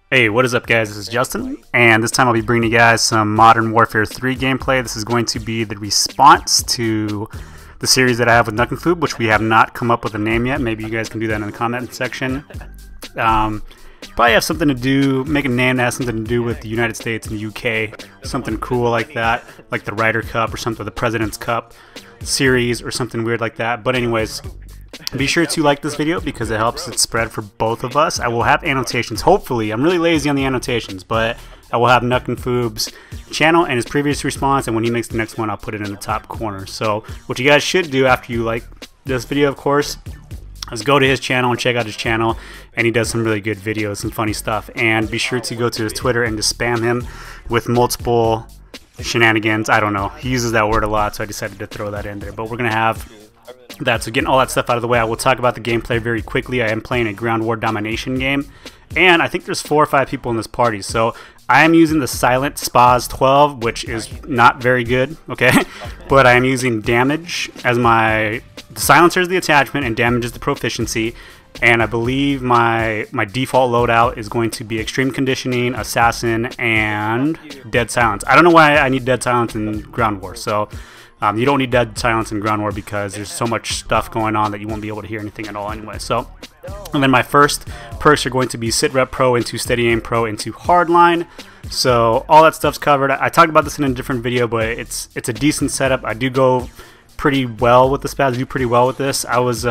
Hey, what is up guys? This is Justin, and this time I'll be bringing you guys some Modern Warfare 3 gameplay. This is going to be the response to the series that I have with NuckenFoob, which we have not come up with a name yet. Maybe you guys can do that in the comment section. Probably have something to do, make a name that has something to do with the United States and the UK, something cool like that, like the Ryder Cup or something, the President's Cup series or something weird like that. But anyways, be sure to like this video because it helps it spread for both of us. I will have annotations, hopefully. I'm really lazy on the annotations, but I will have NuckenFoob's channel and his previous response, and when he makes the next one, I'll put it in the top corner. So what you guys should do after you like this video, of course, is go to his channel and check out his channel, and he does some really good videos and funny stuff. And be sure to go to his Twitter and just spam him with multiple shenanigans. I don't know, he uses that word a lot, so I decided to throw that in there. But we're gonna have that. So getting all that stuff out of the way, I will talk about the gameplay very quickly. I am playing a ground war domination game, and I think there's 4 or 5 people in this party. So I am using the Silent Spaz 12, which is not very good, okay? But I am using damage as the silencer is the attachment and damage is the proficiency. And I believe my default loadout is going to be extreme conditioning, assassin, and dead silence. I don't know why I need dead silence in ground war. So you don't need dead silence in ground war because there's so much stuff going on that you won't be able to hear anything at all anyway. So, and then my first perks are going to be sit rep pro into steady aim pro into hardline. So all that stuff's covered. I talked about this in a different video, but it's a decent setup. I do go pretty well with the spaz. I do pretty well with this. I was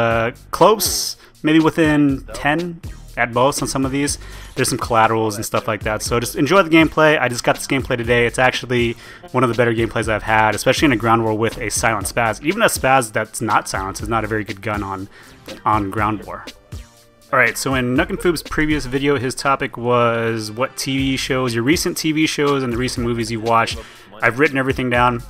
close, maybe within 10 at most on some of these. There's some collaterals and stuff like that, so just enjoy the gameplay. I just got this gameplay today. It's actually one of the better gameplays I've had, especially in a ground war with a silent spaz. Even a spaz that's not silenced is not a very good gun on ground war. Alright, so in NuckenFoob's previous video, his topic was what TV shows, your recent TV shows and the recent movies you watched. I've written everything down,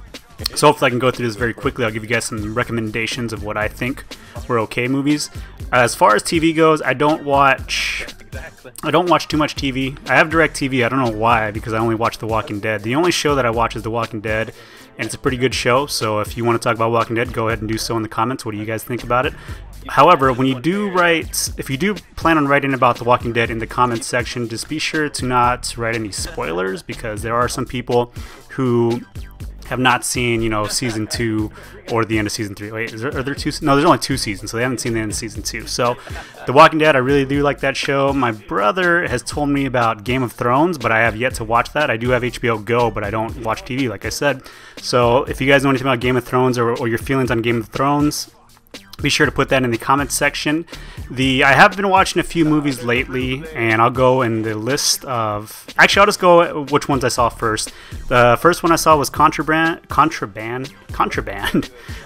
so hopefully I can go through this very quickly. I'll give you guys some recommendations of what I think were okay movies. As far as TV goes, I don't watch too much TV. I have DirecTV. I don't know why, because I only watch The Walking Dead. The only show that I watch is The Walking Dead, and it's a pretty good show. So if you want to talk about Walking Dead, go ahead and do so in the comments. What do you guys think about it? However, when you do if you do plan on writing about The Walking Dead in the comments section, just be sure to not write any spoilers, because there are some people who have not seen, you know, season 2 or the end of season 3. Wait, are there 2? No, there's only 2 seasons, so they haven't seen the end of season 2. So, The Walking Dead, I really do like that show. My brother has told me about Game of Thrones, but I have yet to watch that. I do have HBO Go, but I don't watch TV, like I said. So, if you guys know anything about Game of Thrones or your feelings on Game of Thrones, be sure to put that in the comments section. I have been watching a few movies lately, and I'll go in the list of... Actually, I'll just go which ones I saw first. The first one I saw was Contraband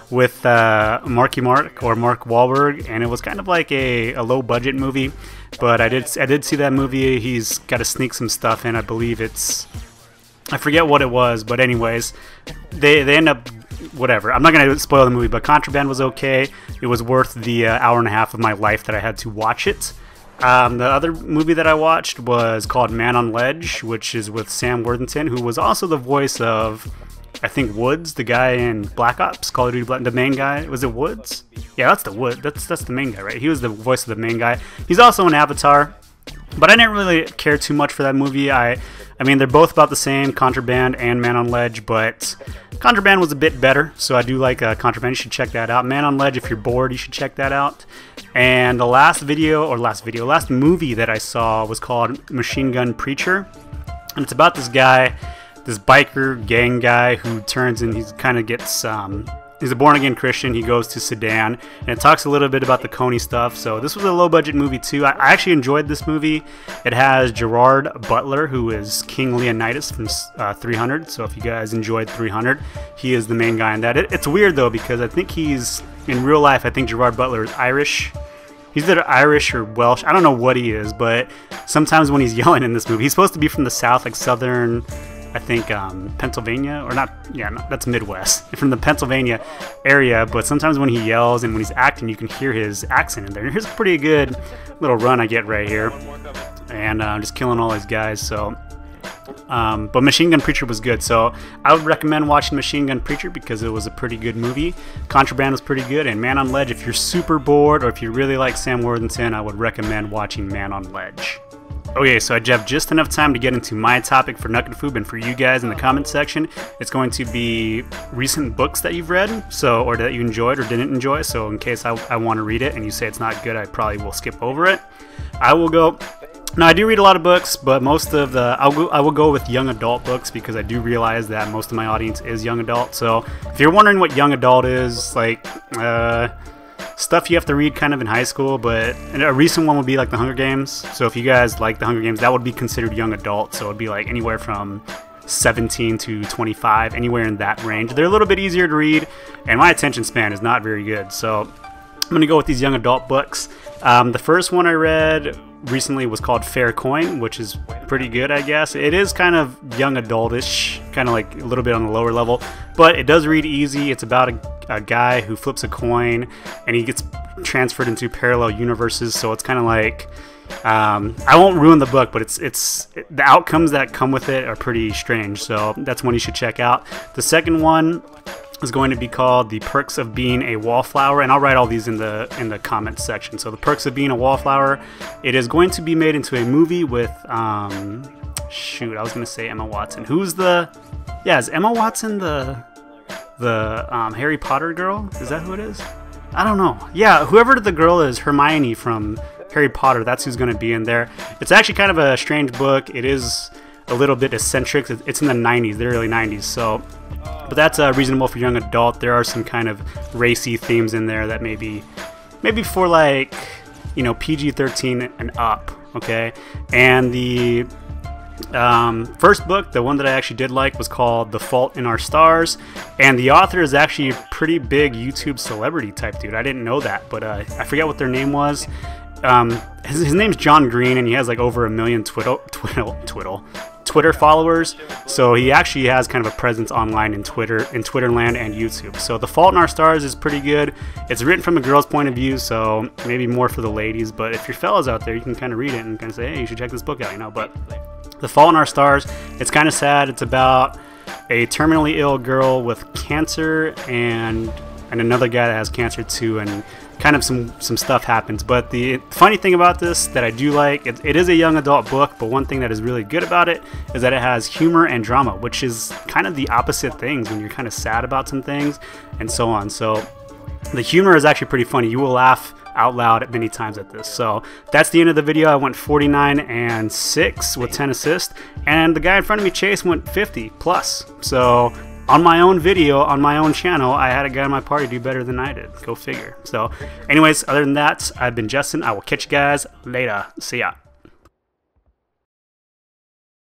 with Marky Mark or Mark Wahlberg, and it was kind of like a low-budget movie. But I did see that movie. He's got to sneak some stuff in. I believe I forget what it was, but anyways, they end up... Whatever. I'm not going to spoil the movie, but Contraband was okay. It was worth the hour and a half of my life that I had to watch it. The other movie that I watched was called Man on Ledge, which is with Sam Worthington, who was also the voice of, I think, Woods, the guy in Black Ops, Call of Duty Black, the main guy. Was it Woods? Yeah, that's the main guy, right? He was the voice of the main guy. He's also in Avatar, but I didn't really care too much for that movie. I mean, they're both about the same, Contraband and Man on Ledge, but Contraband was a bit better, so I do like Contraband. You should check that out. Man on Ledge, if you're bored, you should check that out. And the last movie that I saw was called Machine Gun Preacher, and it's about this guy, this biker gang guy who turns and he's a born-again Christian. He goes to Sudan, and it talks a little bit about the Coney stuff. So this was a low-budget movie too. I actually enjoyed this movie. It has Gerard Butler, who is King Leonidas from 300. So if you guys enjoyed 300, he is the main guy in that. It's weird though, because I think in real life, I think Gerard Butler is Irish. He's either Irish or Welsh. I don't know what he is, but sometimes when he's yelling in this movie, he's supposed to be from the South, like southern, I think, Pennsylvania, or not, yeah, no, that's Midwest, from the Pennsylvania area, but sometimes when he yells and when he's acting, you can hear his accent in there. Here's a pretty good little run I get right here, and I'm just killing all these guys, so, but Machine Gun Preacher was good, so I would recommend watching Machine Gun Preacher because it was a pretty good movie. Contraband was pretty good, and Man on Ledge, if you're super bored, or if you really like Sam Worthington, I would recommend watching Man on Ledge. Okay, so I have just enough time to get into my topic for NuckenFoob, and for you guys in the comment section, it's going to be recent books that you've read, so, or that you enjoyed or didn't enjoy. So in case I want to read it and you say it's not good, I probably will skip over it. I will go. Now, I do read a lot of books, but most of the I will go with young adult books, because I do realize that most of my audience is young adult. So if you're wondering what young adult is, like stuff you have to read kind of in high school, but a recent one would be like the Hunger Games. So if you guys like the Hunger Games, that would be considered young adult. So it'd be like anywhere from 17 to 25, anywhere in that range. They're a little bit easier to read, and my attention span is not very good. So I'm going to go with these young adult books. The first one I read recently was called Fair Coin, which is pretty good, I guess. It is kind of young adultish, kind of like a little bit on the lower level, but it does read easy. It's about a guy who flips a coin and he gets transferred into parallel universes. So it's kind of like I won't ruin the book, but the outcomes that come with it are pretty strange. So that's one you should check out. The second one is going to be called The Perks of Being a Wallflower, and I'll write all these in the comments section. So The Perks of Being a Wallflower, it is going to be made into a movie with shoot, I was going to say Emma Watson. Is Emma Watson the Harry Potter girl? Is that who it is? I don't know. Yeah, whoever the girl is, Hermione from Harry Potter, that's who's going to be in there. It's actually kind of a strange book. It is a little bit eccentric. It's in the 90s, the early 90s, so, but that's reasonable for young adult. There are some kind of racy themes in there that maybe for, like, you know, PG-13 and up, okay? And the first book, the one that I actually did like, was called The Fault in Our Stars, and the author is actually a pretty big YouTube celebrity type dude. I didn't know that, but I forget what their name was. His name's John Green, and he has like over 1 million Twitter followers. So he actually has kind of a presence online in Twitterland and YouTube. So The Fault in Our Stars is pretty good. It's written from a girl's point of view, so maybe more for the ladies. But if you're fellas out there, you can kind of read it and kind of say, hey, you should check this book out, you know. But The Fault in Our Stars, it's kind of sad. It's about a terminally ill girl with cancer and another guy that has cancer too, and kind of some stuff happens. But the funny thing about this that I do like, it is a young adult book, but one thing that is really good about it is that it has humor and drama, which is kind of the opposite things when you're kind of sad about some things and so on. So the humor is actually pretty funny. You will laugh out loud many times at this. So that's the end of the video. I went 49 and 6 with 10 assists, and the guy in front of me, Chase, went 50 plus. So on my own video, on my own channel, I had a guy in my party do better than I did. Go figure. So anyways, other than that, I've been Justin. I will catch you guys later. See ya.